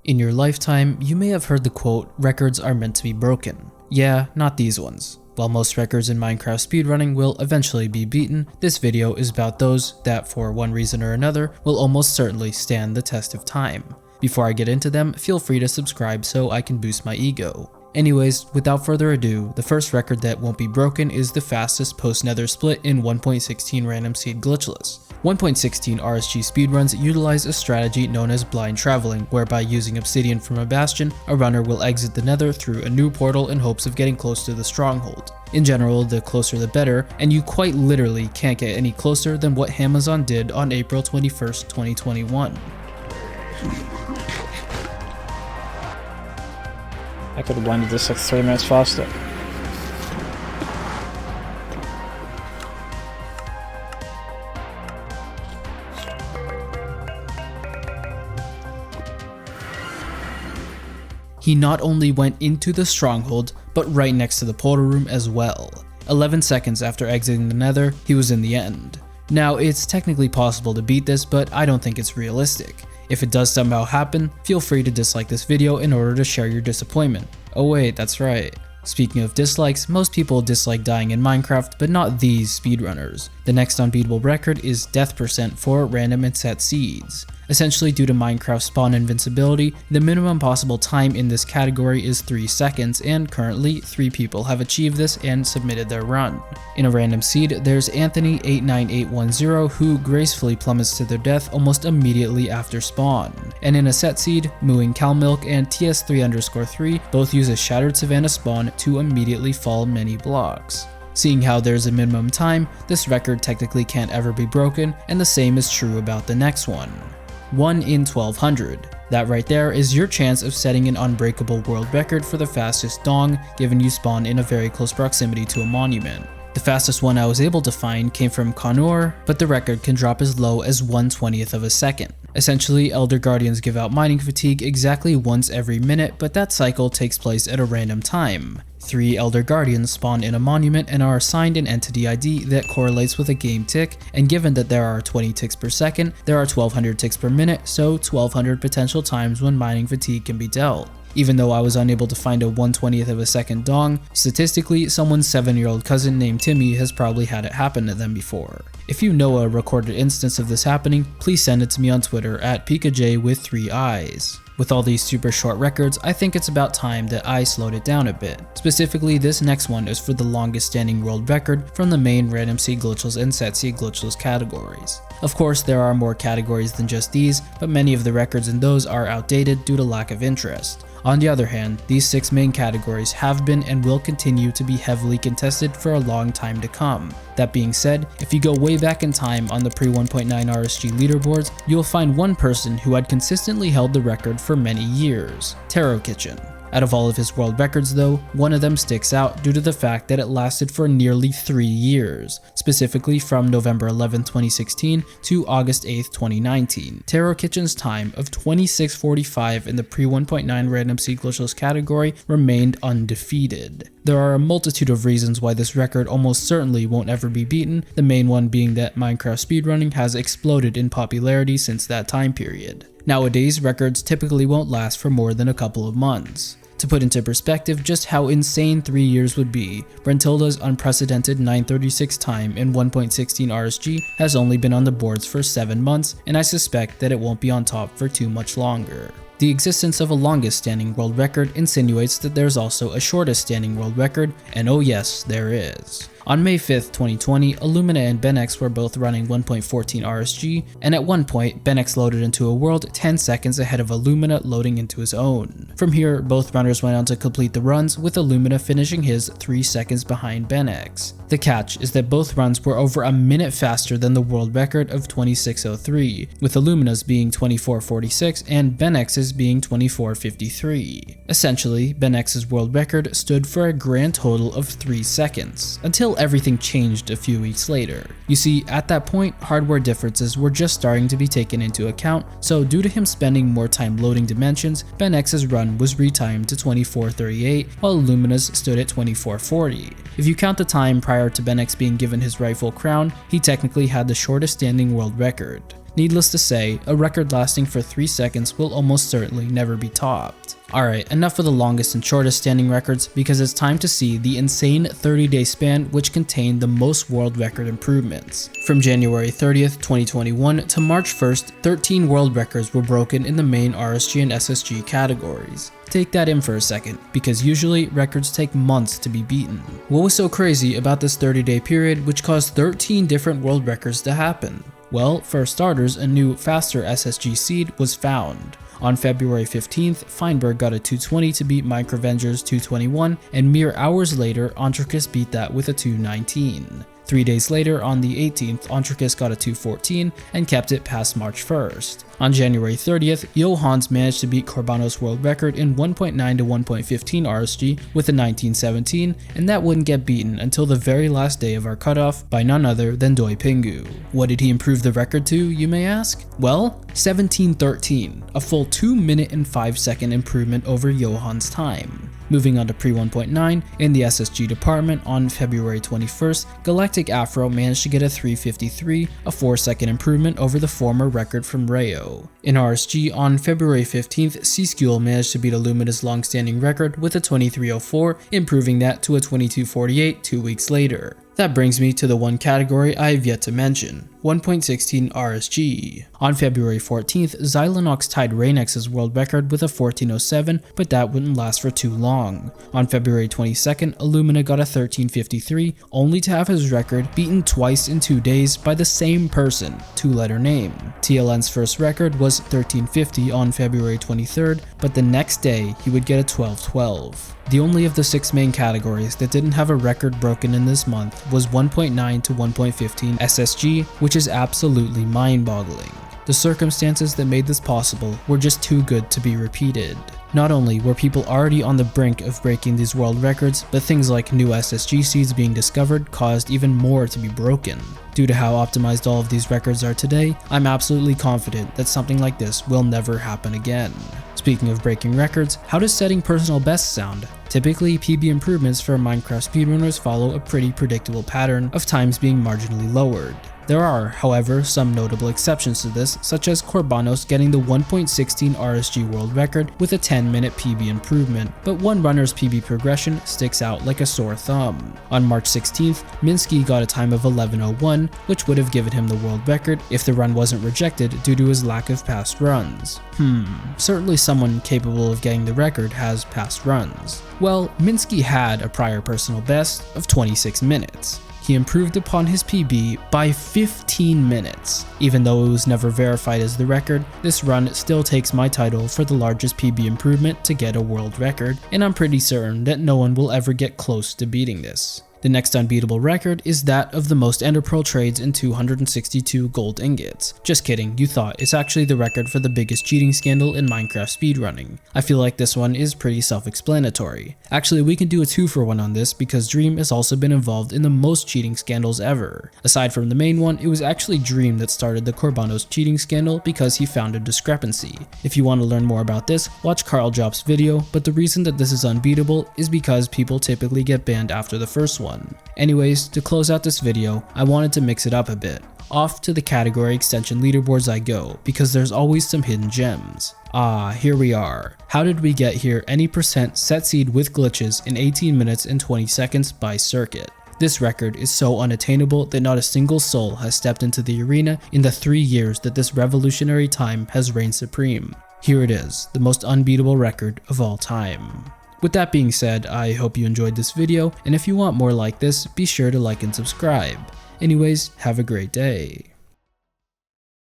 In your lifetime, you may have heard the quote, "Records are meant to be broken." Yeah, not these ones. While most records in Minecraft speedrunning will eventually be beaten, this video is about those that, for one reason or another, will almost certainly stand the test of time. Before I get into them, feel free to subscribe so I can boost my ego. Anyways, without further ado, the first record that won't be broken is the fastest post-Nether split in 1.16 random seed glitchless. 1.16 RSG speedruns utilize a strategy known as blind traveling, whereby using obsidian from a bastion, a runner will exit the Nether through a new portal in hopes of getting close to the stronghold. In general, the closer the better, and you quite literally can't get any closer than what Amazon did on April 21st, 2021. I could have blended this like 3 minutes faster. He not only went into the stronghold, but right next to the portal room as well. 11 seconds after exiting the Nether, he was in the end. Now, it's technically possible to beat this, but I don't think it's realistic. If it does somehow happen, feel free to dislike this video in order to share your disappointment. Oh wait, that's right. Speaking of dislikes, most people dislike dying in Minecraft, but not these speedrunners. The next unbeatable record is death percent for random and set seeds. Essentially, due to Minecraft spawn invincibility, the minimum possible time in this category is 3 seconds, and currently 3 people have achieved this and submitted their run. In a random seed, there's Anthony89810 who gracefully plummets to their death almost immediately after spawn. And in a set seed, Mooing Calmilk and TS3_3 both use a Shattered Savannah spawn to immediately fall many blocks. Seeing how there's a minimum time, this record technically can't ever be broken, and the same is true about the next one. 1 in 1200. That right there is your chance of setting an unbreakable world record for the fastest dong, given you spawn in a very close proximity to a monument. The fastest one I was able to find came from Connor, but the record can drop as low as 1/20th of a second. Essentially, Elder Guardians give out mining fatigue exactly once every minute, but that cycle takes place at a random time. 3 Elder Guardians spawn in a monument and are assigned an entity ID that correlates with a game tick, and given that there are 20 ticks per second, there are 1200 ticks per minute, so 1200 potential times when mining fatigue can be dealt. Even though I was unable to find a 1/20th of a second dong, statistically, someone's 7-year-old cousin named Timmy has probably had it happen to them before. If you know a recorded instance of this happening, please send it to me on Twitter at pikaJ with 3 eyes. With all these super short records, I think it's about time that I slowed it down a bit. Specifically, this next one is for the longest standing world record from the main random seed glitchless and set seed glitchless categories. Of course, there are more categories than just these, but many of the records in those are outdated due to lack of interest. On the other hand, these 6 main categories have been and will continue to be heavily contested for a long time to come. That being said, if you go way back in time on the pre-1.9 RSG leaderboards, you'll find one person who had consistently held the record for many years, pikaJ. Out of all of his world records though, one of them sticks out due to the fact that it lasted for nearly 3 years, specifically from November 11, 2016 to August 8, 2019. pikaJ's time of 26:45 in the pre-1.9 random seed glitchless category remained undefeated. There are a multitude of reasons why this record almost certainly won't ever be beaten, the main one being that Minecraft speedrunning has exploded in popularity since that time period. Nowadays, records typically won't last for more than a couple of months. To put into perspective just how insane 3 years would be, Brentilda's unprecedented 936 time in 1.16 RSG has only been on the boards for 7 months, and I suspect that it won't be on top for too much longer. The existence of a longest standing world record insinuates that there's also a shortest standing world record, and oh yes, there is. On May 5th, 2020, Illumina and BenX were both running 1.14 RSG, and at one point, BenX loaded into a world 10 seconds ahead of Illumina loading into his own. From here, both runners went on to complete the runs, with Illumina finishing his 3 seconds behind BenX. The catch is that both runs were over a minute faster than the world record of 26:03, with Illumina's being 24:46 and BenX's being 24:53. Essentially, BenX's world record stood for a grand total of 3 seconds, until everything changed a few weeks later. You see, at that point, hardware differences were just starting to be taken into account, so due to him spending more time loading dimensions, BenX's run was retimed to 24:38, while Illumina's stood at 24:40. If you count the time prior to BenX being given his rightful crown, he technically had the shortest standing world record. Needless to say, a record lasting for 3 seconds will almost certainly never be topped. Alright, enough of the longest and shortest standing records because it's time to see the insane 30-day span which contained the most world record improvements. From January 30th, 2021 to March 1st, 13 world records were broken in the main RSG and SSG categories. Take that in for a second, because usually records take months to be beaten. What was so crazy about this 30-day period which caused 13 different world records to happen? Well, for starters, a new, faster SSG seed was found. On February 15th, Feinberg got a 220 to beat Microvenger's 221, and mere hours later, Ontricus beat that with a 219. 3 days later, on the 18th, Ontricus got a 214 and kept it past March 1st. On January 30th, Johans managed to beat Corbanos' world record in 1.9 to 1.15 RSG with a 1917, and that wouldn't get beaten until the very last day of our cutoff by none other than Doi Pingu. What did he improve the record to, you may ask? Well, 1713, a full 2 minute and 5 second improvement over Johans' time. Moving on to pre 1.9, in the SSG department on February 21st, Galactic Afro managed to get a 353, a 4-second improvement over the former record from Rayo. In RSG on February 15th, C-Skule managed to beat Illumina's long-standing record with a 2304, improving that to a 2248 2 weeks later. That brings me to the one category I have yet to mention, 1.16 RSG. On February 14th, Xylonox tied Raynex's world record with a 1407, but that wouldn't last for too long. On February 22nd, Illumina got a 1353, only to have his record beaten twice in 2 days by the same person, 2-letter name. TLN's first record was 1350 on February 23rd, but the next day he would get a 1212. The only of the 6 main categories that didn't have a record broken in this month was 1.9 to 1.15 SSG, which is absolutely mind-boggling. The circumstances that made this possible were just too good to be repeated. Not only were people already on the brink of breaking these world records, but things like new SSG seeds being discovered caused even more to be broken. Due to how optimized all of these records are today, I'm absolutely confident that something like this will never happen again. Speaking of breaking records, how does setting personal bests sound? Typically, PB improvements for Minecraft speedrunners follow a pretty predictable pattern of times being marginally lowered. There are, however, some notable exceptions to this, such as Corbanos getting the 1.16 RSG world record with a 10-minute PB improvement, but one runner's PB progression sticks out like a sore thumb. On March 16th, Minsky got a time of 11:01, which would have given him the world record if the run wasn't rejected due to his lack of past runs. Certainly someone capable of getting the record has past runs. Well, Minsky had a prior personal best of 26 minutes. He improved upon his PB by 15 minutes. Even though it was never verified as the record, this run still takes my title for the largest PB improvement to get a world record, and I'm pretty certain that no one will ever get close to beating this. The next unbeatable record is that of the most Ender Pearl trades in 262 gold ingots. Just kidding, you thought. It's actually the record for the biggest cheating scandal in Minecraft speedrunning. I feel like this one is pretty self-explanatory. Actually, we can do a 2-for-1 on this because Dream has also been involved in the most cheating scandals ever. Aside from the main one, it was actually Dream that started the Corbanos cheating scandal because he found a discrepancy. If you want to learn more about this, watch Carl Job's video, but the reason that this is unbeatable is because people typically get banned after the first one. Anyways, to close out this video, I wanted to mix it up a bit. Off to the category extension leaderboards I go, because there's always some hidden gems. Here we are. How did we get here any percent set seed with glitches in 18 minutes and 20 seconds by circuit? This record is so unattainable that not a single soul has stepped into the arena in the 3 years that this revolutionary time has reigned supreme. Here it is, the most unbeatable record of all time. With that being said, I hope you enjoyed this video, and if you want more like this, be sure to like and subscribe. Anyways, have a great day.